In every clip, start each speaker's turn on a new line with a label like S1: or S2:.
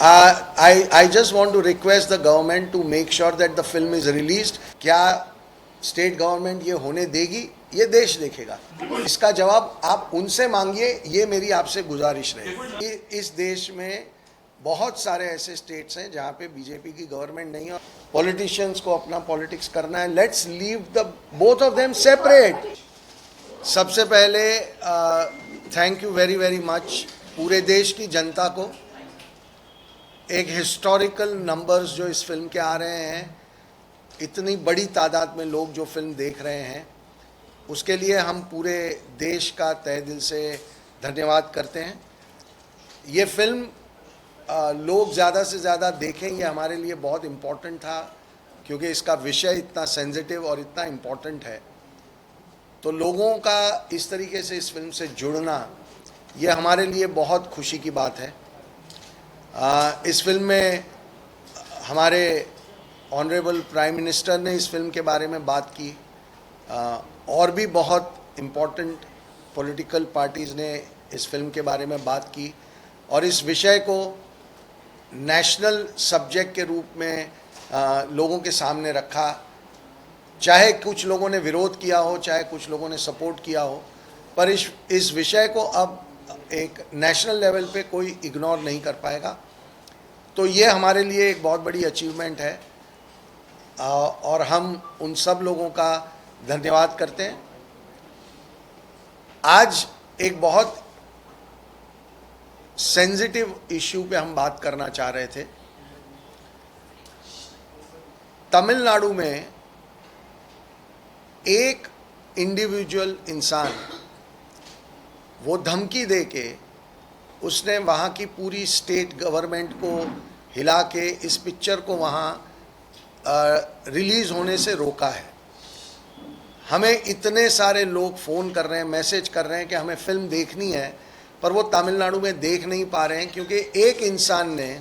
S1: I just want to request the government to make sure that the film is released. क्या state government ये होने देगी? ये देश देखेगा. इसका जवाब आप उनसे मांगिए, ये मेरी आपसे गुजारिश रहेगी. इस देश में बहुत सारे ऐसे स्टेट्स हैं जहाँ पे बीजेपी की गवर्नमेंट नहीं है. पॉलिटिशियंस को अपना पॉलिटिक्स करना है. Let's leave the both of them separate. सबसे पहले thank you very very much पूरे देश की जनता को. एक हिस्टोरिकल नंबर्स जो इस फिल्म के आ रहे हैं, इतनी बड़ी तादाद में लोग जो फिल्म देख रहे हैं, उसके लिए हम पूरे देश का तहे दिल से धन्यवाद करते हैं. ये फिल्म लोग ज़्यादा से ज़्यादा देखें, ये हमारे लिए बहुत इम्पोर्टेंट था क्योंकि इसका विषय इतना सेंसिटिव और इतना इम्पोर्टेंट है. तो लोगों का इस तरीके से इस फिल्म से जुड़ना, ये हमारे लिए बहुत खुशी की बात है. इस फिल्म में हमारे ऑनरेबल प्राइम मिनिस्टर ने इस फिल्म के बारे में बात की. और भी बहुत इम्पोर्टेंट पॉलिटिकल पार्टीज़ ने इस फिल्म के बारे में बात की और इस विषय को नेशनल सब्जेक्ट के रूप में लोगों के सामने रखा. चाहे कुछ लोगों ने विरोध किया हो, चाहे कुछ लोगों ने सपोर्ट किया हो, पर इस विषय को अब एक नेशनल लेवल पे कोई इग्नोर नहीं कर पाएगा. तो ये हमारे लिए एक बहुत बड़ी अचीवमेंट है और हम उन सब लोगों का धन्यवाद करते हैं. आज एक बहुत सेंसिटिव इश्यू पे हम बात करना चाह रहे थे. तमिलनाडु में एक इंडिविजुअल इंसान, वो धमकी दे के उसने वहाँ की पूरी स्टेट गवर्नमेंट को हिला के इस पिक्चर को वहाँ रिलीज़ होने से रोका है. हमें इतने सारे लोग फ़ोन कर रहे हैं, मैसेज कर रहे हैं कि हमें फ़िल्म देखनी है, पर वो तमिलनाडु में देख नहीं पा रहे हैं क्योंकि एक इंसान ने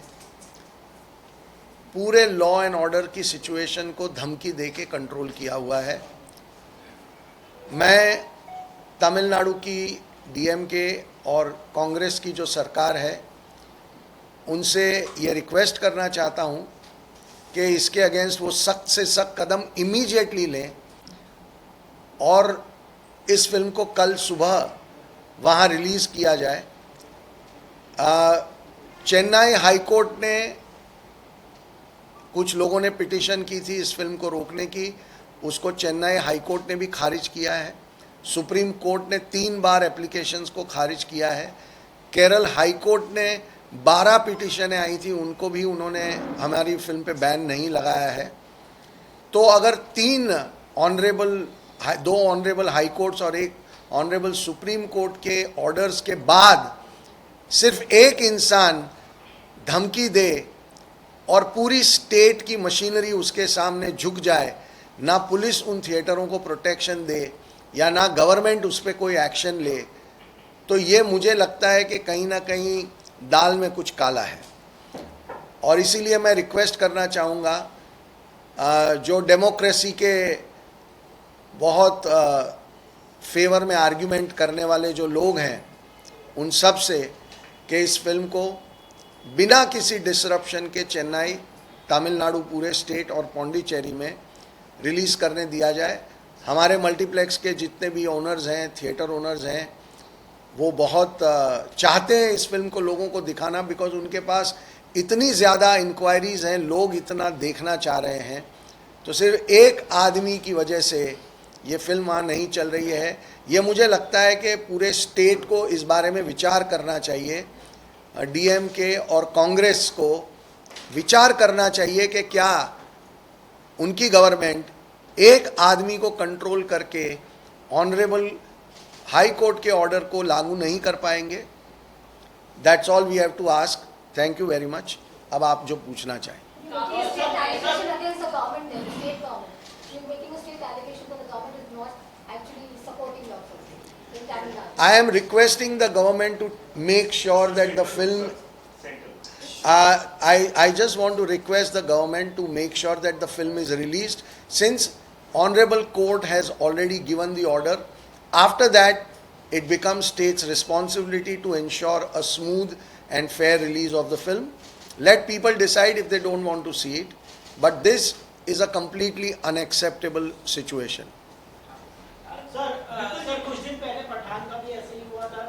S1: पूरे लॉ एंड ऑर्डर की सिचुएशन को धमकी दे के कंट्रोल किया हुआ है. मैं तमिलनाडु की डीएमके और कांग्रेस की जो सरकार है, उनसे ये रिक्वेस्ट करना चाहता हूँ कि इसके अगेंस्ट वो सख्त से सख्त कदम इमीडिएटली लें और इस फिल्म को कल सुबह वहाँ रिलीज़ किया जाए. चेन्नई हाई कोर्ट ने, कुछ लोगों ने पिटीशन की थी इस फिल्म को रोकने की, उसको चेन्नई हाई कोर्ट ने भी खारिज किया है. सुप्रीम कोर्ट ने 3 बार एप्लीकेशंस को खारिज किया है. केरल हाई कोर्ट ने 12 पिटीशनें आई थी, उनको भी उन्होंने हमारी फिल्म पे बैन नहीं लगाया है. तो अगर 2 ऑनरेबल हाई कोर्ट्स और एक ऑनरेबल सुप्रीम कोर्ट के ऑर्डर्स के बाद सिर्फ एक इंसान धमकी दे और पूरी स्टेट की मशीनरी उसके सामने झुक जाए, ना पुलिस उन थिएटरों को प्रोटेक्शन दे या ना गवर्नमेंट उस पर कोई एक्शन ले, तो ये मुझे लगता है कि कहीं ना कहीं दाल में कुछ काला है. और इसीलिए मैं रिक्वेस्ट करना चाहूँगा जो डेमोक्रेसी के बहुत फेवर में आर्ग्यूमेंट करने वाले जो लोग हैं, उन सब से कि इस फिल्म को बिना किसी डिसरप्शन के चेन्नई, तमिलनाडु पूरे स्टेट और पौंडीचेरी में रिलीज़ करने दिया जाए. हमारे मल्टीप्लेक्स के जितने भी ओनर्स हैं, थिएटर ओनर्स हैं, वो बहुत चाहते हैं इस फिल्म को लोगों को दिखाना, बिकॉज उनके पास इतनी ज़्यादा इंक्वायरीज़ हैं, लोग इतना देखना चाह रहे हैं. तो सिर्फ एक आदमी की वजह से ये फिल्म वहाँ नहीं चल रही है. ये मुझे लगता है कि पूरे स्टेट को इस बारे में विचार करना चाहिए. डीएमके और कांग्रेस को विचार करना चाहिए कि क्या उनकी गवर्नमेंट एक आदमी को कंट्रोल करके ऑनरेबल हाई कोर्ट के ऑर्डर को लागू नहीं कर पाएंगे. That's all we have to ask. Thank you very much. अब आप जो पूछना चाहें. I am requesting the government to make sure that the film. I just want to request the government to make sure that the film is released, since Honorable Court has already given the order. After that, it becomes state's responsibility to ensure a smooth and fair release of the film. Let people decide if they don't want to see it. But this is a completely unacceptable situation.
S2: Sir कुछ दिन पहले पठान का भी ऐसे ही हुआ था।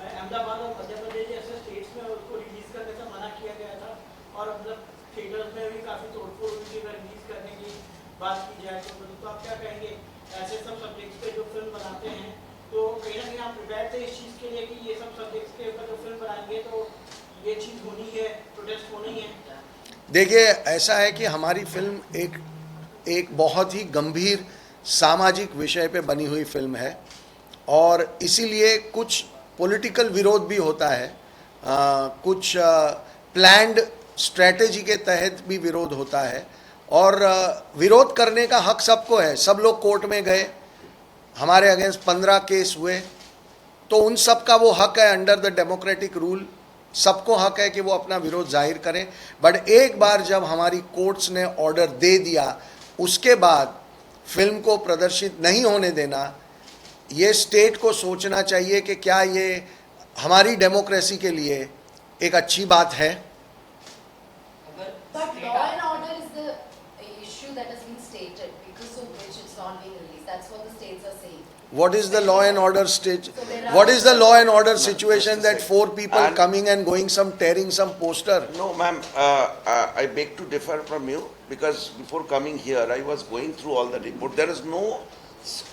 S2: अहमदाबाद और मध्य प्रदेश जैसे स्टेट्स में उसको रिलीज करने से मना किया गया था और मतलब थिएटर्स में भी काफी तोड़फोड़ हुई थी रिलीज करने की बात की जाए तो आप क्या कहेंगे ऐसे सब सब्जेक्ट्स पे जो फिल्म बनाते हैं तो कहीं ना कहीं आप प्रिपेयर थे इस चीज़ के लिए कि ये सब सब्जेक्ट्स के ऊपर जो फिल्म बनाएंगे तो ये चीज़ होनी है, प्रोटेस्ट होनी है?
S1: देखिए, ऐसा है कि हमारी फिल्म एक बहुत ही गंभीर सामाजिक विषय पे बनी हुई फिल्म है और इसीलिए कुछ पॉलिटिकल विरोध भी होता है, कुछ प्लान्ड स्ट्रैटेजी के तहत भी विरोध होता है और विरोध करने का हक सबको है। सब लोग कोर्ट में गए, हमारे अगेंस्ट 15 केस हुए, तो उन सब का वो हक है अंडर द डेमोक्रेटिक रूल, सबको हक है कि वो अपना विरोध जाहिर करें। बट एक बार जब हमारी कोर्ट्स ने ऑर्डर दे दिया उसके बाद फिल्म को प्रदर्शित नहीं होने देना, ये स्टेट को सोचना चाहिए कि क्या ये हमारी डेमोक्रेसी के लिए एक अच्छी बात है।
S3: But law and order is the issue that has been stated because of which it's not being released. That's what the states are saying.
S1: What is the law and order state? What is the law and order situation that 4 people coming and going some tearing some poster?
S4: No, ma'am, I beg to differ from you because before coming here, I was going through all the report. There is no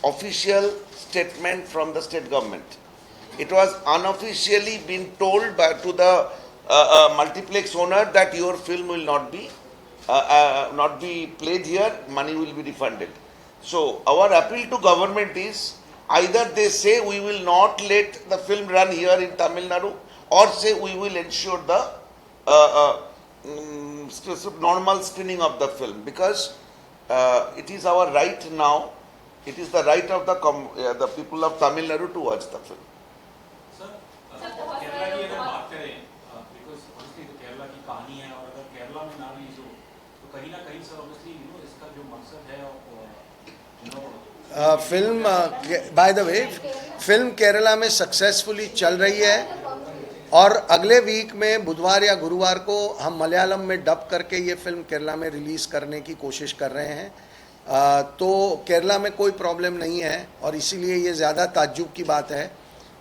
S4: official statement from the state government. It was unofficially been told to the multiplex owner that your film will not be played here, money will be refunded. So our appeal to government is either they say we will not let the film run here in Tamil Nadu or say we will ensure the normal screening of the film because it is our right now, it is the right of the people of Tamil Nadu to watch the film.
S5: Sir Kerala की अगर बात करें because obviously तो केरला की कहानी है और अगर केरला में ना रिलीज हो तो कहीं ना कहीं सर ऑब्वियसली इसका जो मकसद है
S1: film by the way film Kerala में सक्सेसफुली चल रही है और अगले वीक में बुधवार या गुरुवार को हम मलयालम में डब करके ये फिल्म केरला में रिलीज़ करने की कोशिश कर रहे हैं। तो केरला में कोई प्रॉब्लम नहीं है और इसीलिए ये ज़्यादा ताज्जुब की बात है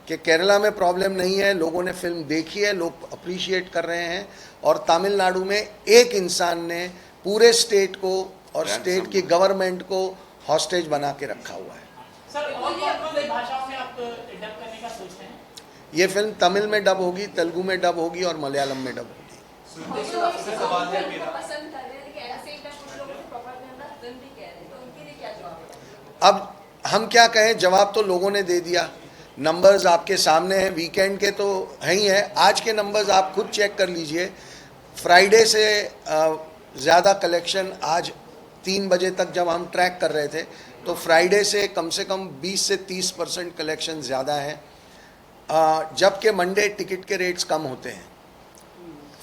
S1: कि केरला में प्रॉब्लम नहीं है, लोगों ने फिल्म देखी है, लोग अप्रिशिएट कर रहे हैं और तमिलनाडु में एक इंसान ने पूरे स्टेट को और स्टेट की गवर्नमेंट को हॉस्टेज बना के रखा हुआ है।
S2: सर और कौन सी भाषाओं में आप डब करने का सोचते हैं?
S1: ये फिल्म तमिल में डब होगी, तेलुगु में डब होगी और मलयालम में डब होगी। अब हम क्या कहें, जवाब तो लोगों ने दे दिया, नंबर्स आपके सामने हैं, वीकेंड के तो है ही है, आज के नंबर्स आप खुद चेक कर लीजिए। फ्राइडे से ज़्यादा कलेक्शन आज 3 बजे तक जब हम ट्रैक कर रहे थे तो फ्राइडे से कम 20 से 30% कलेक्शन ज़्यादा है, जबकि मंडे टिकट के रेट्स कम होते हैं।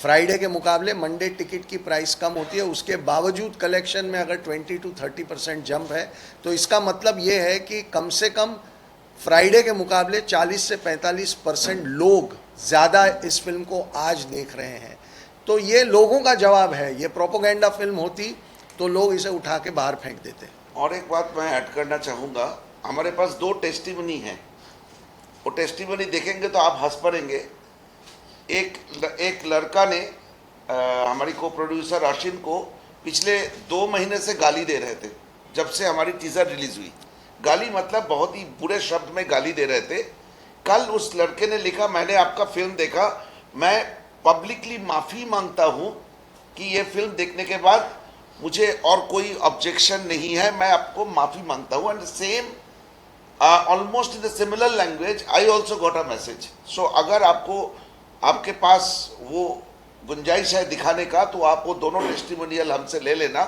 S1: फ्राइडे के मुकाबले मंडे टिकट की प्राइस कम होती है, उसके बावजूद कलेक्शन में अगर 20 to 30% जंप है तो इसका मतलब ये है कि कम से कम फ्राइडे के मुकाबले 40 से 45% लोग ज़्यादा इस फिल्म को आज देख रहे हैं। तो ये लोगों का जवाब है, ये प्रोपोगेंडा फिल्म होती तो लोग इसे उठा के बाहर फेंक देते।
S4: और एक बात मैं ऐड करना चाहूँगा, हमारे पास 2 टेस्टिमनी हैं, वो टेस्टिमनी देखेंगे तो आप हंस पड़ेंगे। एक लड़का ने हमारी को प्रोड्यूसर आशिन को पिछले 2 महीने से गाली दे रहे थे जब से हमारी टीज़र रिलीज़ हुई। गाली मतलब बहुत ही बुरे शब्द में गाली दे रहे थे। कल उस लड़के ने लिखा, मैंने आपका फिल्म देखा, मैं पब्लिकली माफ़ी मांगता हूँ कि ये फिल्म देखने के बाद मुझे और कोई ऑब्जेक्शन नहीं है, मैं आपको माफ़ी मांगता हूँ। And same almost in the similar language I also got a message. So अगर आपके पास वो गुंजाइश है दिखाने का तो आप वो दोनों टेस्टिमोनियल हमसे ले लेना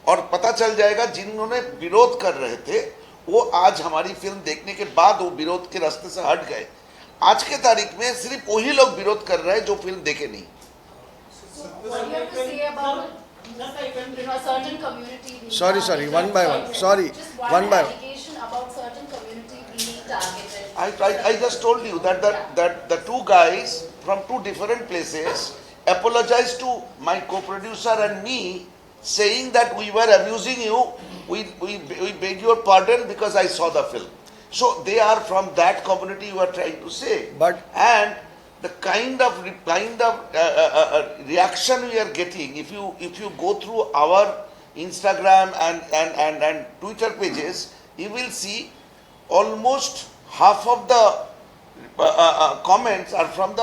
S4: और पता चल जाएगा जिन्होंने विरोध कर रहे थे वो आज हमारी फिल्म देखने के बाद वो विरोध के रास्ते से हट गए। आज के तारीख में सिर्फ वही लोग विरोध कर रहे हैं जो फिल्म देखे नहीं।
S1: Sorry, one by one. Sorry, one by one.
S4: I just told you that the 2 guys from 2 different places apologized to my co-producer and me, saying that we were abusing you. We beg your pardon because I saw the film. So they are from that community you are trying to say.
S1: But-
S4: and the kind of reaction we are getting, if you go through our Instagram and Twitter pages, you will see almost half of the comments are from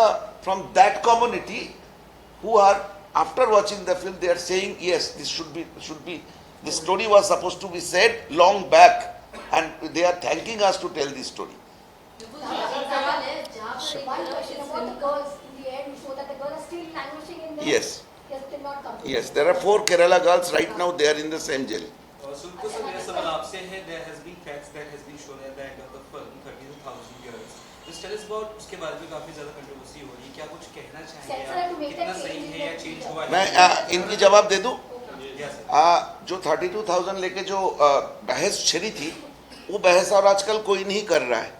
S4: that community, who are, after watching the film, they are saying yes, this should be this story was supposed to be said long back, and they are thanking us to tell this story.
S3: सवाल है जहाँ पर
S6: One
S3: एक
S6: question about the girls in the end, so that the girls are still languishing in the.
S4: Yes.
S6: They are still not coming.
S4: Yes, there are 4 Kerala girls right now, they are in the same jail.
S7: सुनको sir मेरा सवाल आपसे है, there has been facts that has been shown at the end of the film, 32,000 girls. Just tell us about उसके बारे में काफी ज़्यादा कंट्रोवर्सी हो रही है, क्या कुछ कहना चाहेंगे
S6: Censor
S7: आप,
S6: to make
S7: कितना
S6: that
S7: सही
S6: change
S7: है या
S6: in the
S7: चेंज
S6: future.
S7: हुआ है?
S4: मैं इनकी जवाब दे दूं?
S7: Yes, sir.
S4: जो 32,000 लेके जो बहस छिड़ी थी, वो बहस और आजकल कोई नहीं कर रहा है,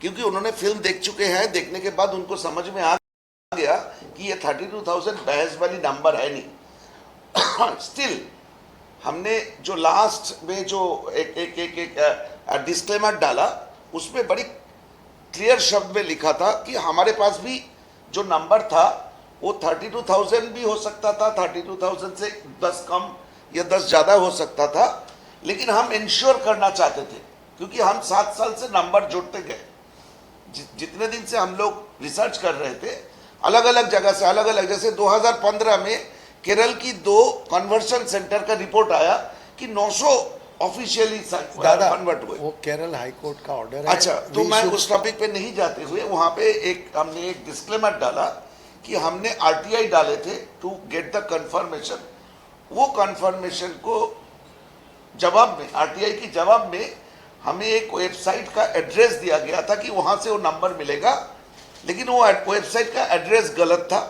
S4: क्योंकि उन्होंने फिल्म देख चुके हैं। देखने के बाद उनको समझ में आ गया कि ये 32,000 बहस वाली नंबर है नहीं। स्टिल हमने जो लास्ट में जो एक डिस्क्लेमर डाला, उसमें बड़ी क्लियर शब्द में लिखा था कि हमारे पास भी जो नंबर था वो 32,000 भी हो सकता था, 32,000 से 10 कम या 10 ज़्यादा हो सकता था, लेकिन हम इंश्योर करना चाहते थे, क्योंकि हम 7 साल से नंबर जोड़ते गए। जितने दिन से हम लोग रिसर्च कर रहे थे, अलग अलग जगह से, अलग अलग, जैसे 2015 में केरल की 2 कन्वर्शन सेंटर का रिपोर्ट आया कि 900 ऑफिशियली
S1: दादा
S4: कन्वर्ट हुए।
S1: वो केरल हाई कोर्ट का ऑर्डर है।
S4: अच्छा, तो मैं उस टॉपिक पे नहीं जाते हुए वहां पे हमने एक डिस्क्लेमर डाला कि हमने आरटीआई डाले थे टू गेट द कंफर्मेशन। वो कंफर्मेशन को जवाब में, आरटीआई की जवाब में हमें एक वेबसाइट का एड्रेस दिया गया था कि वहां से वो नंबर मिलेगा, लेकिन वो वेबसाइट का एड्रेस गलत था।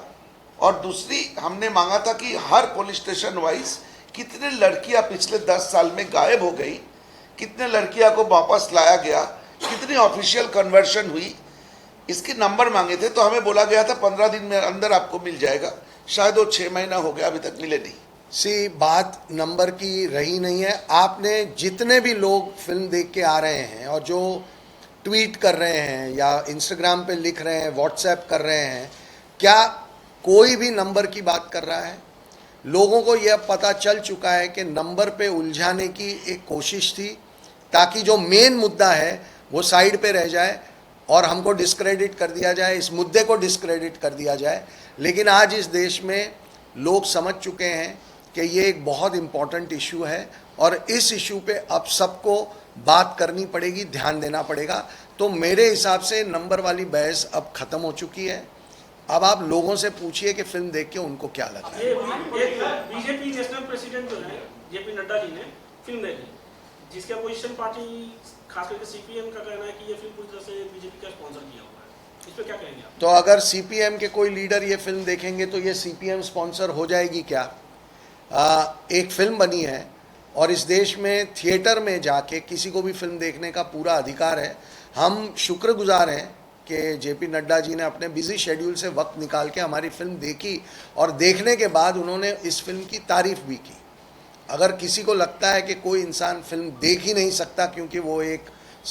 S4: और दूसरी हमने मांगा था कि हर पुलिस स्टेशन वाइज कितने लड़कियां पिछले 10 साल में गायब हो गई, कितने लड़कियां को वापस लाया गया, कितनी ऑफिशियल कन्वर्शन हुई, इसके नंबर मांगे थे। तो हमें बोला गया था 15 दिन में अंदर आपको मिल जाएगा, शायद वो 6 महीना हो गया, अभी तक मिले नहीं।
S1: सी बात नंबर की रही नहीं है। आपने जितने भी लोग फिल्म देख के आ रहे हैं और जो ट्वीट कर रहे हैं या इंस्टाग्राम पे लिख रहे हैं, व्हाट्सएप कर रहे हैं, क्या कोई भी नंबर की बात कर रहा है? लोगों को यह पता चल चुका है कि नंबर पे उलझाने की एक कोशिश थी, ताकि जो मेन मुद्दा है वो साइड पे रह जाए और हमको डिस्क्रेडिट कर दिया जाए, इस मुद्दे को डिस्क्रेडिट कर दिया जाए। लेकिन आज इस देश में लोग समझ चुके हैं कि ये एक बहुत इम्पॉर्टेंट इशू है और इस इशू पे अब सबको बात करनी पड़ेगी, ध्यान देना पड़ेगा। तो मेरे हिसाब से नंबर वाली बहस अब ख़त्म हो चुकी है। अब आप लोगों से पूछिए कि फिल्म देख के उनको क्या लग रहा है।
S2: ये बीजेपी नेशनल प्रेसिडेंट जो है जेपी नड्डा जी ने फिल्म देखी, जिसके अपोजिशन पार्टी खास करके सीपीएम का कहना है कि ये फिल्म पूरी तरह से बीजेपी का स्पॉन्सर किया हुआ है। इस पे क्या कहेंगे आप?
S1: तो अगर सीपीएम के कोई लीडर ये फिल्म देखेंगे तो ये सीपीएम स्पॉन्सर हो जाएगी क्या? एक फिल्म बनी है और इस देश में थिएटर में जाके किसी को भी फिल्म देखने का पूरा अधिकार है। हम शुक्रगुजार हैं कि जेपी नड्डा जी ने अपने बिजी शेड्यूल से वक्त निकाल के हमारी फिल्म देखी और देखने के बाद उन्होंने इस फिल्म की तारीफ़ भी की। अगर किसी को लगता है कि कोई इंसान फिल्म देख ही नहीं सकता क्योंकि वो एक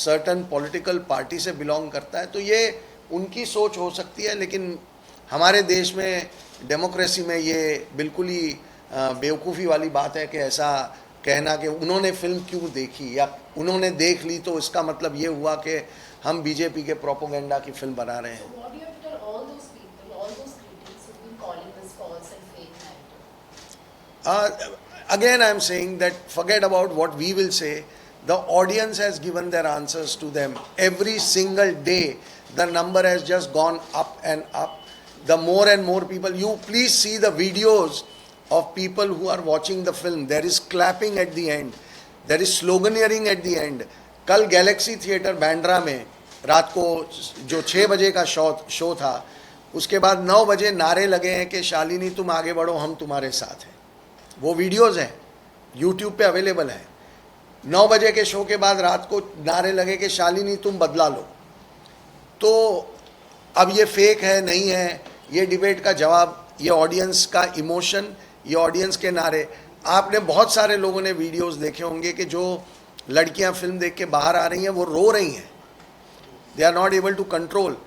S1: सर्टन पॉलिटिकल पार्टी से बिलोंग करता है, तो ये उनकी सोच हो सकती है। लेकिन हमारे देश में डेमोक्रेसी में ये बिल्कुल ही बेवकूफ़ी वाली बात है कि ऐसा कहना कि उन्होंने फिल्म क्यों देखी या उन्होंने देख ली तो इसका मतलब ये हुआ कि हम बीजेपी के प्रोपोगेंडा की फिल्म बना रहे हैं।
S3: So what do you have to tell all those people, all those critics who've been calling this false and fake narrative?
S1: Again, I am saying that forget about what we will say. The audience has given their answers to them. Every single day, the number has just gone up and up. The more and more people, you please see the videos of people who are watching the film. There is clapping at the end. There is sloganeering at the end. कल Galaxy theatre Bandra में रात को जो 6 बजे का show था, उसके बाद 9 बजे नारे लगे हैं कि शालिनी तुम आगे बढ़ो, हम तुम्हारे साथ हैं। वो वीडियोज़ हैं, यूट्यूब पे अवेलेबल है। 9 बजे के शो के बाद रात को नारे लगे कि शालिनी तुम बदला लो। तो अब ये फेक है नहीं है, ये डिबेट का जवाब ये ऑडियंस का इमोशन, ये ऑडियंस के नारे। आपने बहुत सारे लोगों ने वीडियोस देखे होंगे कि जो लड़कियां फिल्म देख के बाहर आ रही हैं वो रो रही हैं, they are not able to control.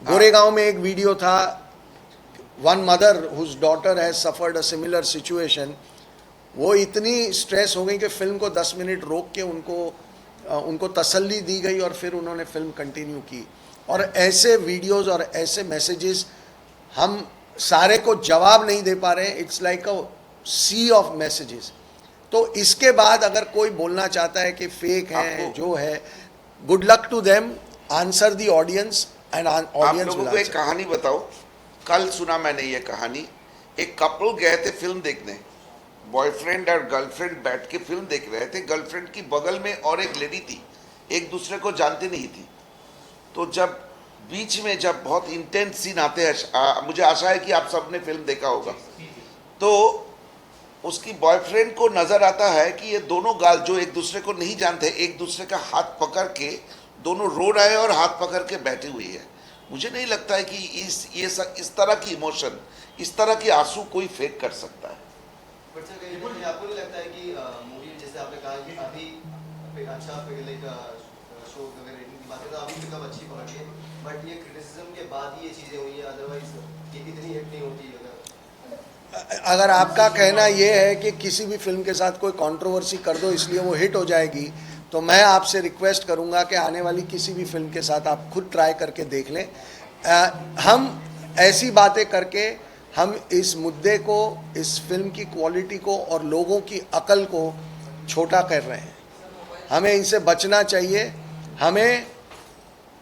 S1: Goregaon में एक वीडियो था, one mother whose daughter has suffered a similar situation, वो इतनी स्ट्रेस हो गई कि फिल्म को 10 मिनट रोक के उनको तसल्ली दी गई और फिर उन्होंने फिल्म कंटिन्यू की। और ऐसे वीडियोस और ऐसे मैसेजेस हम सारे को जवाब नहीं दे पा रहे हैं, it's like a sea of messages. तो इसके बाद अगर कोई बोलना चाहता है कि फेक है जो है, good luck to them, answer the audience and
S4: आप
S1: ऑडियंस
S4: लोगों
S1: विल
S4: को एक
S1: आंसर।
S4: कहानी बताओ, कल सुना मैंने ये कहानी। एक कपल गए थे फिल्म देखने, बॉयफ्रेंड और गर्लफ्रेंड बैठ के फिल्म देख रहे थे। गर्लफ्रेंड की बगल में और एक लेडी थी, एक दूसरे को जानती नहीं थी। तो जब बीच में जब बहुत इंटेंस सीन आते हैं, मुझे आशा है कि आप सबने फिल्म देखा होगा, तो उसकी बॉयफ्रेंड को नजर आता है कि ये दोनों गाल जो एक दूसरे को नहीं जानते, एक दूसरे का हाथ पकड़ के दोनों रो रहे हैं और हाथ पकड़ के बैठी हुई है। मुझे नहीं लगता है कि इस तरह की इमोशन, इस तरह की आंसू कोई फेक कर सकता है।
S8: बट सर कहीं ना कहीं आपको नहीं लगता है कि मूवी जैसे आपने कहा कि अभी अच्छा लाइक शो अगर रेटिंग की बात करें तो अभी पिकअप अच्छी पकड़ है, बट ये क्रिटिसिज्म के बाद ही ये चीज़ें हुई है, अदरवाइज ये इतनी हिट नहीं होती
S1: अगर आपका कहना ये है कि किसी भी फिल्म के साथ कोई कंट्रोवर्सी कर दो इसलिए वो हिट हो जाएगी, तो मैं आपसे रिक्वेस्ट करूंगा कि आने वाली किसी भी फिल्म के साथ आप खुद ट्राई करके देख लें। हम ऐसी बातें करके हम इस मुद्दे को, इस फिल्म की क्वालिटी को और लोगों की अकल को छोटा कर रहे हैं। हमें इनसे बचना चाहिए, हमें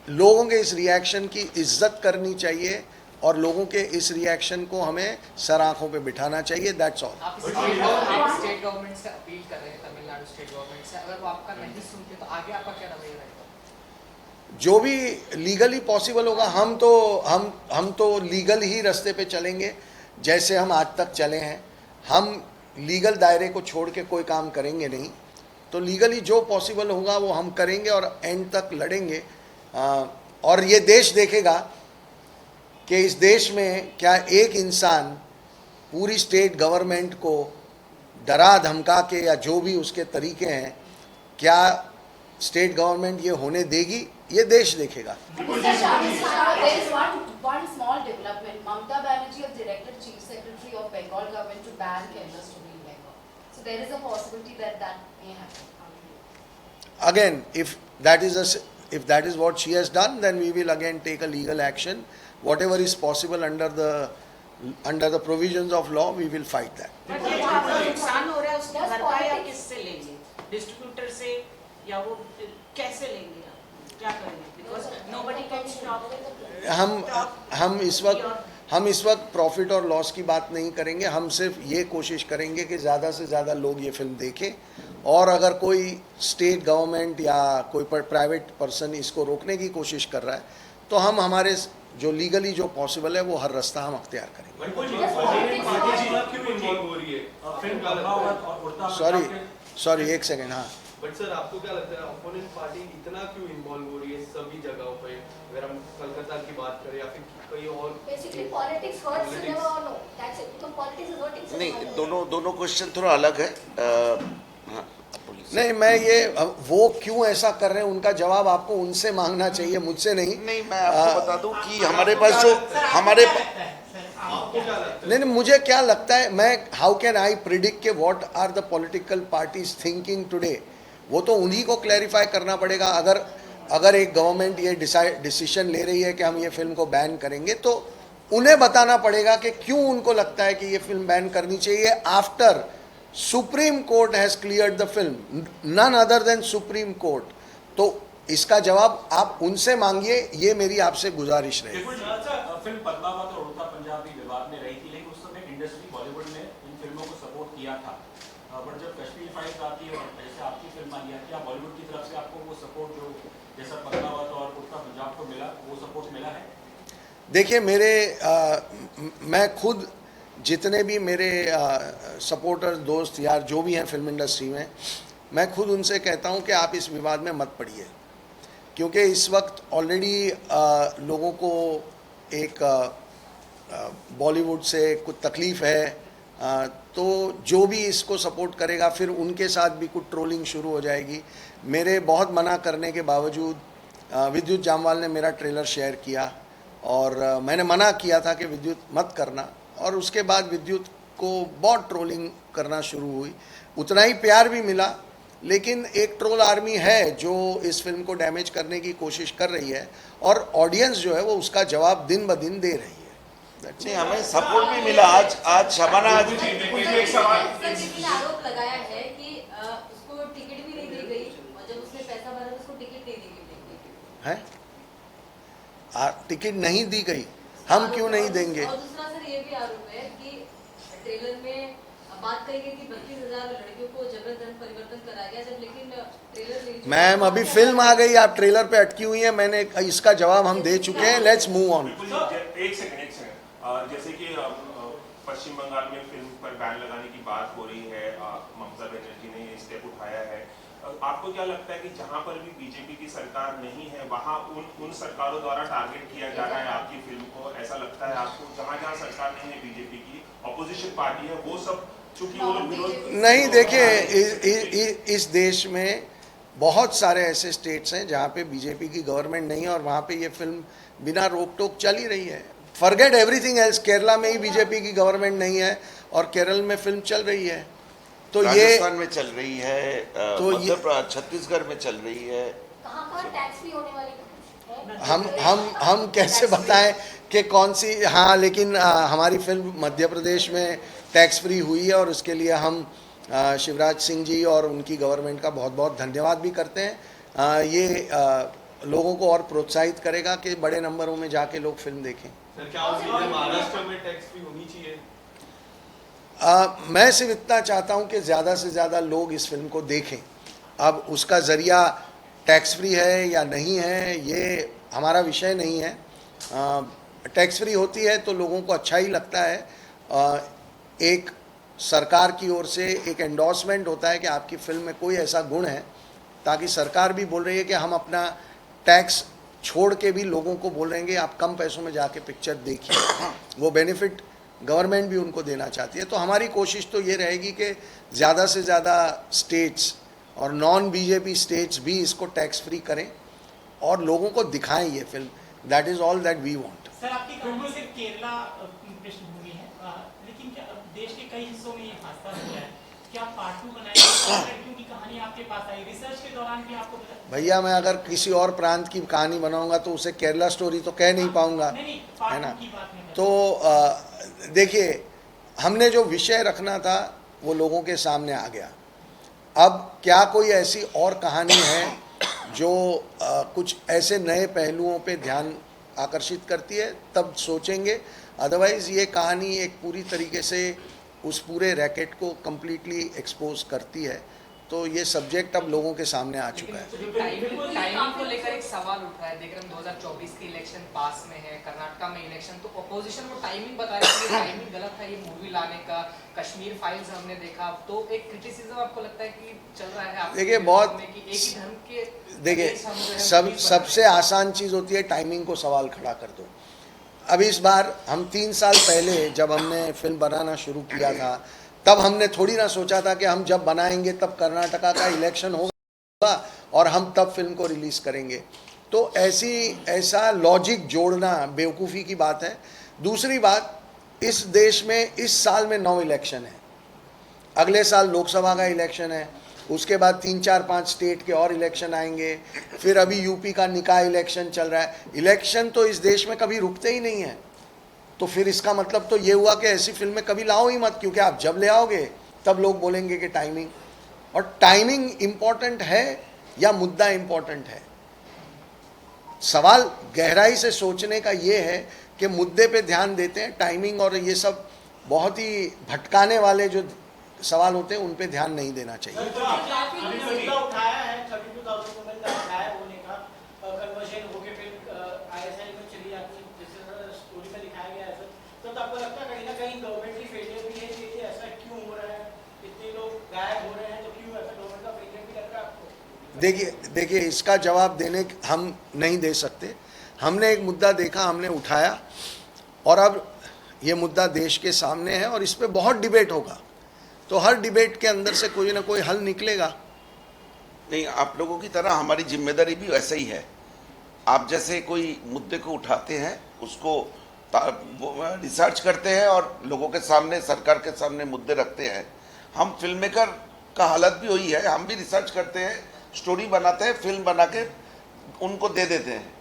S1: लोगों के इस रिएक्शन की इज्जत करनी चाहिए और लोगों के इस रिएक्शन को हमें सर आंखों पे बिठाना चाहिए। That's all.
S9: आप स्टेट गवर्नमेंट से अपील कर रहे हैं, तमिलनाडु स्टेट गवर्नमेंट से, अगर वो आपका नहीं सुनते तो आगे आपका क्या रवैया रहेगा?
S1: जो भी लीगली पॉसिबल होगा, हम तो लीगल ही रास्ते पे चलेंगे जैसे हम आज तक चले हैं। हम लीगल दायरे को छोड़ के कोई काम करेंगे नहीं, तो लीगली जो पॉसिबल होगा वो हम करेंगे और एंड तक लड़ेंगे। और ये देश देखेगा कि इस देश में क्या एक इंसान पूरी स्टेट गवर्नमेंट को डरा धमका के या जो भी उसके तरीके हैं, क्या स्टेट गवर्नमेंट ये होने देगी? ये देश देखेगा।
S3: There is one small development. Mamata Banerjee has directed Chief Secretary of Bengal government to ban cameras to be in Bengal. So there is a possibility that may happen.
S1: Again, if that is what she has done, then we will again take a legal action. Whatever is possible under the provisions of law, we will fight that.
S2: नुकसान हो रहा है उसके घर का, या किससे लेंगे? डिस्ट्रीब्यूटर से, या वो कैसे लेंगे? क्या करेंगे? Because nobody can stop.
S1: हम इस वक्त प्रॉफिट और लॉस की बात नहीं करेंगे। हम सिर्फ ये कोशिश करेंगे कि ज़्यादा से ज़्यादा लोग ये फिल्म देखें, और अगर कोई स्टेट गवर्नमेंट या कोई प्राइवेट पर्सन इसको रोकने की कोशिश कर रहा है तो हम हमारे जो लीगली जो पॉसिबल है वो हर रास्ता हम अख्तियार करेंगे। सॉरी एक सेकेंड। हाँ,
S8: बट सर आपको क्या लगता है अपोनेंट पार्टी इतना क्यों इन्वॉल्व हो रही है सभी जगहों पे? अगर हम कलकत्ता की बात करें या फिर कहीं और,
S6: Basically, politics hurts cinema or no? That's it. Because politics is hurting cinema.
S4: नहीं, दोनों क्वेश्चन थोड़ा अलग है। हाँ,
S1: नहीं, मैं ये वो क्यों ऐसा कर रहे हैं उनका जवाब आपको उनसे मांगना चाहिए, मुझसे नहीं।
S4: नहीं, मैं आपको बता दूं कि हमारे पास जो
S1: नहीं, मुझे क्या लगता है, मैं हाउ कैन आई प्रिडिक्ट के what are the political parties thinking today? वो तो उन्हीं को क्लैरिफाई करना पड़ेगा। अगर एक गवर्नमेंट ये डिसीजन ले रही है कि हम ये फिल्म को बैन करेंगे, तो उन्हें बताना पड़ेगा कि क्यों उनको लगता है कि ये फिल्म बैन करनी चाहिए। After Supreme Court has cleared the film, none other than Supreme Court, तो इसका जवाब आप उनसे मांगिए, ये मेरी आपसे गुजारिश रही।
S5: फिल्म पद्मावत और उड़ता पंजाबी विवाद में रही थी, लेकिन उस समय इंडस्ट्री बॉलीवुड ने इन फिल्मों को सपोर्ट किया था। बट जब कश्मीर फाइल्स आती है और जैसे आपकी फिल्म आई है, क्या बॉलीवुड की तरफ से आपको वो सपोर्ट जो जैसा पद्मावत और उड़ता पंजाब को मिला, वो सपोर्ट मिला है?
S1: देखिए, मैं खुद जितने भी मेरे सपोर्टर्स, दोस्त, यार जो भी हैं फिल्म इंडस्ट्री में, मैं खुद उनसे कहता हूं कि आप इस विवाद में मत पड़िए, क्योंकि इस वक्त ऑलरेडी लोगों को एक बॉलीवुड से कुछ तकलीफ़ है, तो जो भी इसको सपोर्ट करेगा फिर उनके साथ भी कुछ ट्रोलिंग शुरू हो जाएगी। मेरे बहुत मना करने के बावजूद विद्युत जामवाल ने मेरा ट्रेलर शेयर किया और मैंने मना किया था कि विद्युत मत करना, और उसके बाद विद्युत को बहुत ट्रोलिंग करना शुरू हुई। उतना ही प्यार भी मिला, लेकिन एक ट्रोल आर्मी है जो इस फिल्म को डैमेज करने की कोशिश कर रही है और ऑडियंस जो है वो उसका जवाब दिन ब दिन दे रही है।
S4: नहीं, हमें सपोर्ट भी मिला। आज शबाना आज
S6: आरोप लगाया है कि उसको टिकट भी नहीं दी गई और जब उसने पैसा भरा तो उसको टिकट नहीं दी गई
S1: है, टिकट नहीं दी गई, हम क्यों नहीं देंगे?
S6: और दूसरा सर ये भी आरोप है कि ट्रेलर में बात कही गई थी 32,000 लड़कियों को जबरदस्त परिवर्तन कराया गया, जब लेकिन ट्रेलर रिलीज
S1: मैम अभी फिल्म आ गई, आप ट्रेलर पे अटकी हुई है, मैंने इसका जवाब हम दे चुके हैं। Let's move on.
S10: एक सेकंड जैसे कि पश्चिम बंगाल में फिल्म पर बैन लगाने की बात हो रही है, ममता बनर्जी ने ये स्टेप उठाया है। आपको क्या लगता है कि जहां पर भी बीजेपी की सरकार नहीं है वहां उन सरकारों द्वारा टारगेट किया जा रहा है आपकी फिल्म को? ऐसा लगता है आपको जहां जहां सरकार नहीं है बीजेपी की, ऑपोजिशन पार्टी है, वो सब चूंकि वो लोग विरोध
S1: नहीं, देखिए इस देश में बहुत सारे ऐसे स्टेट्स हैं जहाँ पे बीजेपी की गवर्नमेंट नहीं है और वहाँ पे ये फिल्म बिना रोक टोक चल ही रही है। फॉरगेट एवरीथिंग एल्स, केरला में ही बीजेपी की गवर्नमेंट नहीं है और केरल में फिल्म चल रही है। तो ये
S4: राजस्थान में चल रही है,
S1: तो
S4: मध्य प्रदेश छत्तीसगढ़ में चल रही है।
S6: कहाँ टैक्स फ्री होने वाली
S1: हम कैसे बताएं कि कौन सी? हाँ, लेकिन हमारी फिल्म मध्य प्रदेश में टैक्स फ्री हुई है और उसके लिए हम शिवराज सिंह जी और उनकी गवर्नमेंट का बहुत बहुत धन्यवाद भी करते हैं। ये लोगों को और प्रोत्साहित करेगा कि बड़े नंबरों में जाके लोग फिल्म देखें।
S11: सर, क्या महाराष्ट्र में टैक्स फ्री होनी चाहिए?
S1: मैं सिर्फ इतना चाहता हूं कि ज़्यादा से ज़्यादा लोग इस फिल्म को देखें। अब उसका ज़रिया टैक्स फ्री है या नहीं है ये हमारा विषय नहीं है। टैक्स फ्री होती है तो लोगों को अच्छा ही लगता है। एक सरकार की ओर से एक एंडोर्समेंट होता है कि आपकी फिल्म में कोई ऐसा गुण है, ताकि सरकार भी बोल रही है कि हम अपना टैक्स छोड़ के भी लोगों को बोल रहे हैं कि आप कम पैसों में जाके पिक्चर देखिए। वो बेनिफिट गवर्नमेंट भी उनको देना चाहती है। तो हमारी कोशिश तो ये रहेगी कि ज़्यादा से ज़्यादा स्टेट्स और नॉन बीजेपी स्टेट्स भी इसको टैक्स फ्री करें और लोगों को दिखाएं ये film. That is all that we want.
S2: Sir, आपकी कहानी सिर्फ केरला पृष्ठभूमि है, लेकिन क्या देश के कई हिस्सों में ये हादसा हुआ है? क्या पार्ट 2 बनाएंगे? लड़कियों की कहानी आपके पास आई, रिसर्च के दौरान भी आपको पता?
S1: भैया, मैं अगर किसी और प्रांत की कहानी बनाऊंगा तो उसे केरला स्टोरी तो कह नहीं पाऊंगा, है ना? तो देखिए, हमने जो विषय रखना था वो लोगों के सामने आ गया। अब क्या कोई ऐसी और कहानी है जो कुछ ऐसे नए पहलुओं पे ध्यान आकर्षित करती है, तब सोचेंगे। अदरवाइज़ ये कहानी एक पूरी तरीके से उस पूरे रैकेट को कम्प्लीटली एक्सपोज करती है। तो ये सब्जेक्ट अब लोगों के सामने आ चुका है।
S9: टाइमिंग को लेकर एक सवाल उठ रहा है। देख रहे हैं 2024 की इलेक्शन पास में है, कर्नाटक में इलेक्शन, तो अपोजिशन वो टाइमिंग बता रही है कि टाइमिंग गलत है ये मूवी लाने का। कश्मीर फाइल्स हमने देखा, तो एक क्रिटिसिज्म आपको लगता है कि चल रहा है?
S1: देखिए, बहुत
S9: एक ही धर्म के
S1: देखिए, सबसे आसान चीज़ होती है टाइमिंग को सवाल खड़ा कर दो। अब इस बार हम 3 साल पहले जब हमने फिल्म बनाना शुरू किया था, तब हमने थोड़ी ना सोचा था कि हम जब बनाएंगे तब कर्नाटका का इलेक्शन होगा और हम तब फिल्म को रिलीज़ करेंगे। तो ऐसा लॉजिक जोड़ना बेवकूफ़ी की बात है। दूसरी बात, इस देश में इस साल में 9 इलेक्शन है, अगले साल लोकसभा का इलेक्शन है, उसके बाद 3, 4, 5 स्टेट के और इलेक्शन आएंगे, फिर अभी यूपी का निकाय इलेक्शन चल रहा है। इलेक्शन तो इस देश में कभी रुकते ही नहीं है। तो फिर इसका मतलब तो ये हुआ कि ऐसी फिल्में कभी लाओ ही मत, क्योंकि आप जब ले आओगे तब लोग बोलेंगे कि टाइमिंग, और टाइमिंग इम्पॉर्टेंट है या मुद्दा इम्पॉर्टेंट है? सवाल गहराई से सोचने का ये है कि मुद्दे पे ध्यान देते हैं, टाइमिंग और ये सब बहुत ही भटकाने वाले जो सवाल होते हैं उन पे ध्यान नहीं देना चाहिए।
S2: उठाया है 32,000 वुमेन का रिटायर होने का, कन्वर्जन होके फिर आईएसआई में चली जाती है, जैसे स्टोरी में दिखाया गया है। तो आपको लगता है कहीं ना कहीं गवर्नमेंट की फेलियर भी है कि ऐसा क्यों हो रहा है? इतने लोग गायब हो रहे हैं, तो क्यों ऐसा गवर्नमेंट का फेलियर भी लग रहा है आपको?
S1: देखिए, इसका जवाब देने हम नहीं दे सकते। हमने एक मुद्दा देखा, हमने उठाया, और अब ये मुद्दा देश के सामने है और इस पे बहुत डिबेट होगा, तो हर डिबेट के अंदर से कोई ना कोई हल निकलेगा।
S4: नहीं, आप लोगों की तरह हमारी जिम्मेदारी भी वैसा ही है। आप जैसे कोई मुद्दे को उठाते हैं, उसको रिसर्च करते हैं और लोगों के सामने, सरकार के सामने मुद्दे रखते हैं। हम फिल्म मेकर का हालत भी वही है, हम भी रिसर्च करते हैं, स्टोरी बनाते हैं, फिल्म बना के उनको दे देते हैं।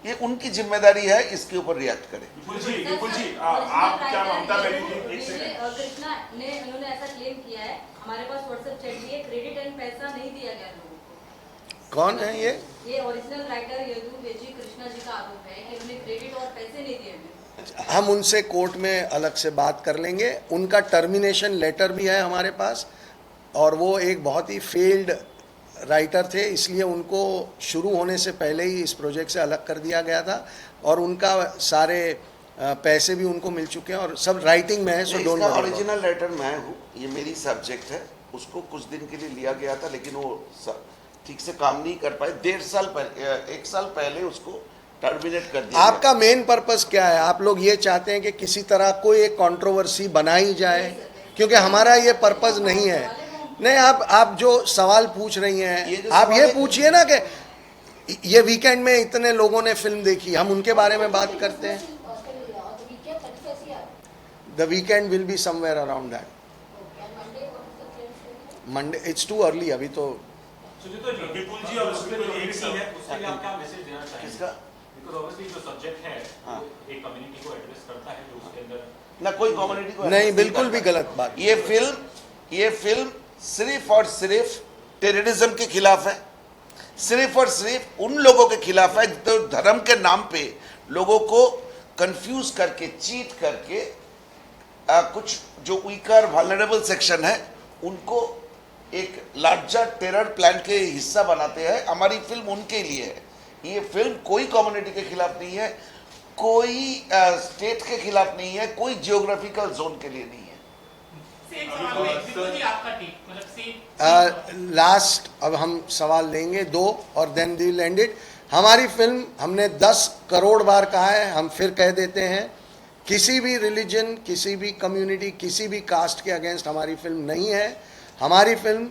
S4: ये उनकी जिम्मेदारी है, इसके ऊपर रिएक्ट करें।
S10: विपुल जी, आप क्या ममता बनर्जी, एक सेकंड।
S6: कृष्णा ने उन्होंने ऐसा क्लेम किया है, हमारे पास व्हाट्सएप चैट भी है, क्रेडिट एंड पैसा नहीं दिया गया लोगों को।
S1: कौन है ये?
S6: ये ओरिजिनल राइटर यदुवेजी कृष्णा जी का आरोप है कि उन्होंने क्रेडिट और पैसे नहीं दिए हमें।
S1: हम उनसे कोर्ट में अलग से बात कर लेंगे। उनका टर्मिनेशन लेटर भी है हमारे पास, और वो एक बहुत ही फेल्ड राइटर थे, इसलिए उनको शुरू होने से पहले ही इस प्रोजेक्ट से अलग कर दिया गया था, और उनका सारे पैसे भी उनको मिल चुके हैं और सब राइटिंग में है। So don't worry.
S4: Original writer मैं हूँ, ये मेरी सब्जेक्ट है। उसको कुछ दिन के लिए लिया गया था, लेकिन वो ठीक से काम नहीं कर पाए। 1.5 साल पहले उसको टर्मिनेट कर दिया।
S1: आपका मेन पर्पस क्या है? आप लोग ये चाहते हैं कि किसी तरह कोई एक कंट्रोवर्सी बनाई जाए, क्योंकि हमारा ये पर्पस नहीं है। नहीं, आप जो सवाल पूछ रही हैं, आप ये पूछिए ना कि ये वीकेंड में इतने लोगों ने फिल्म देखी, हम उनके बारे में बात करते हैं। The weekend will be somewhere around that. Monday it's too early अभी तो।
S10: विपुल जी और उसमें जो एक सी है,
S5: उसके लिए आप क्या मैसेज देना चाहेंगे?
S4: किसका?
S5: बिकॉज़ ऑब्वियसली जो सब्जेक्ट है,
S4: हाँ।
S5: एक कम्युनिटी को एड्रेस करता है, जो उसके अंदर
S4: ना कोई कम्युनिटी को
S1: नहीं, बिल्कुल भी गलत बात।
S4: ये फिल्म सिर्फ और सिर्फ टेररिज्म के खिलाफ है, सिर्फ और सिर्फ उन लोगों के खिलाफ है जो धर्म के नाम पे लोगों को कंफ्यूज करके, चीट करके कुछ जो वीकर वल्नरेबल सेक्शन है उनको एक लार्जर टेरर प्लान के हिस्सा बनाते हैं। हमारी फिल्म उनके लिए है। ये फिल्म कोई कम्युनिटी के खिलाफ नहीं है, कोई स्टेट के खिलाफ नहीं है, कोई जियोग्राफिकल जोन के लिए नहीं है।
S1: लास्ट अब हम सवाल लेंगे 2 और then we will end it. हमारी फिल्म, हमने 10 करोड़ बार कहा है, हम फिर कह देते हैं, किसी भी रिलीजन, किसी भी कम्युनिटी, किसी भी कास्ट के अगेंस्ट हमारी फिल्म नहीं है। हमारी फिल्म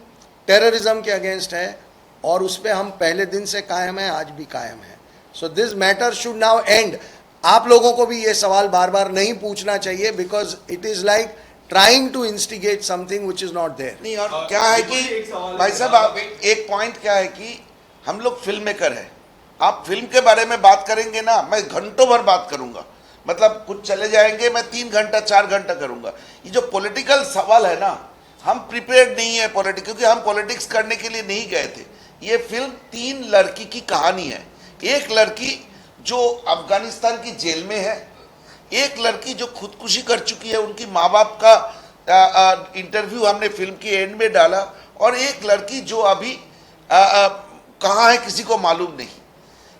S1: टेररिज्म के अगेंस्ट है और उस पर हम पहले दिन से कायम है, आज भी कायम है। So this matter should now and. आप लोगों को भी ये सवाल बार बार नहीं पूछना चाहिए, because it is like trying to instigate something which is not there.
S4: नहीं, और क्या है कि भाई साहब, आप एक पॉइंट क्या है कि हम लोग फिल्म मेकर है। आप फिल्म के बारे में बात करेंगे ना, मैं घंटों भर बात करूंगा, मतलब कुछ चले जाएंगे, मैं 3 घंटा 4 घंटा करूंगा। ये जो पॉलिटिकल सवाल है ना, हम प्रिपेयर्ड नहीं है पॉलिटिक्स, क्योंकि हम पॉलिटिक्स करने के लिए नहीं गए थे। ये फिल्म 3 लड़की की कहानी है। एक लड़की जो अफगानिस्तान की जेल में है, एक लड़की जो खुदकुशी कर चुकी है, उनकी माँ बाप का इंटरव्यू हमने फिल्म की एंड में डाला, और एक लड़की जो अभी कहाँ है किसी को मालूम नहीं।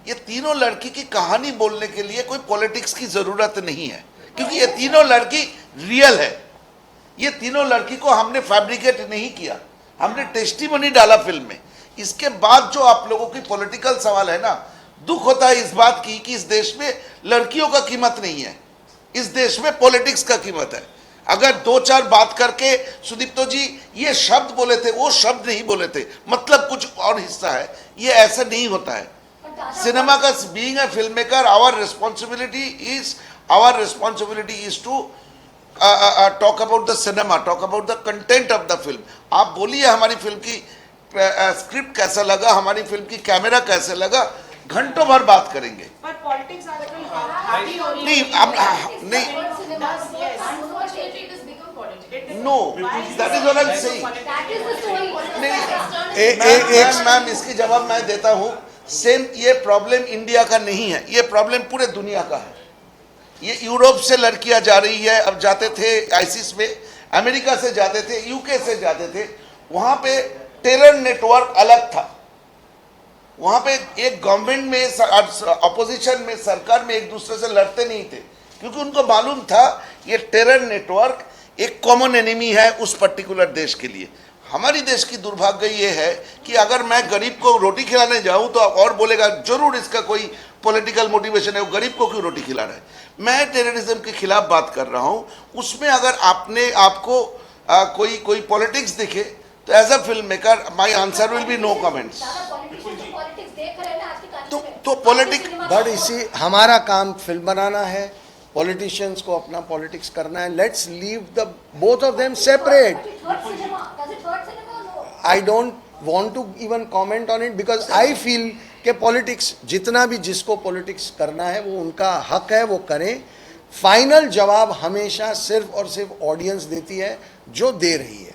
S4: ये तीनों लड़की की कहानी बोलने के लिए कोई पॉलिटिक्स की जरूरत नहीं है, क्योंकि ये तीनों लड़की रियल है। ये तीनों लड़की को हमने फैब्रिकेट नहीं किया, हमने टेस्टिमनी डाला फिल्म में। इसके बाद जो आप लोगों की पॉलिटिकल सवाल है ना, दुख होता है इस बात की कि इस देश में लड़कियों का कीमत नहीं है, इस देश में पॉलिटिक्स का कीमत है। अगर 2-4 बात करके सुदीप्तो जी ये शब्द बोले थे, वो शब्द नहीं बोले थे, मतलब कुछ और हिस्सा है, ये ऐसा नहीं होता है। सिनेमा का being a film maker, our responsibility is to talk about the cinema, talk about the content of the film. आप बोलिए हमारी फिल्म की स्क्रिप्ट कैसा लगा, हमारी फिल्म की कैमरा कैसे लगा, घंटों भर बात करेंगे।
S2: पर पॉलिटिक्स आजकल हावी हो रही
S4: नहीं, अब नहीं, no, that is what I am saying. नहीं, मैम इसकी जवाब मैं देता हूँ। सेम ये प्रॉब्लम इंडिया का नहीं है, ये प्रॉब्लम पूरे दुनिया का है। ये यूरोप से लड़कियां जा रही है, अब जाते थे आईसिस में, अमेरिका से जाते थे, यूके से जाते थे, वहां पे टेरर नेटवर्क अलग था। वहां पे एक गवर्नमेंट में, अपोजिशन में, सरकार में एक दूसरे से लड़ते नहीं थे, क्योंकि उनको मालूम था ये टेरर नेटवर्क एक कॉमन एनिमी है उस पर्टिकुलर देश के लिए। हमारी देश की दुर्भाग्य ये है कि अगर मैं गरीब को रोटी खिलाने जाऊं तो और बोलेगा जरूर इसका कोई पॉलिटिकल मोटिवेशन है, वो गरीब को क्यों रोटी खिला रहा है। मैं टेररिज्म के खिलाफ बात कर रहा हूं, उसमें अगर आपको कोई पॉलिटिक्स दिखे तो as a film maker my answer will be no comments. तो पॉलिटिक्स
S1: बट इसी हमारा काम फिल्म बनाना है, पॉलिटिशियंस को अपना पॉलिटिक्स करना है। Let's leave the both of them separate. I don't want to even comment on it because I feel कि पॉलिटिक्स जितना भी जिसको पॉलिटिक्स करना है वो उनका हक है, वो करें। फाइनल जवाब हमेशा सिर्फ और सिर्फ ऑडियंस देती है जो दे रही है।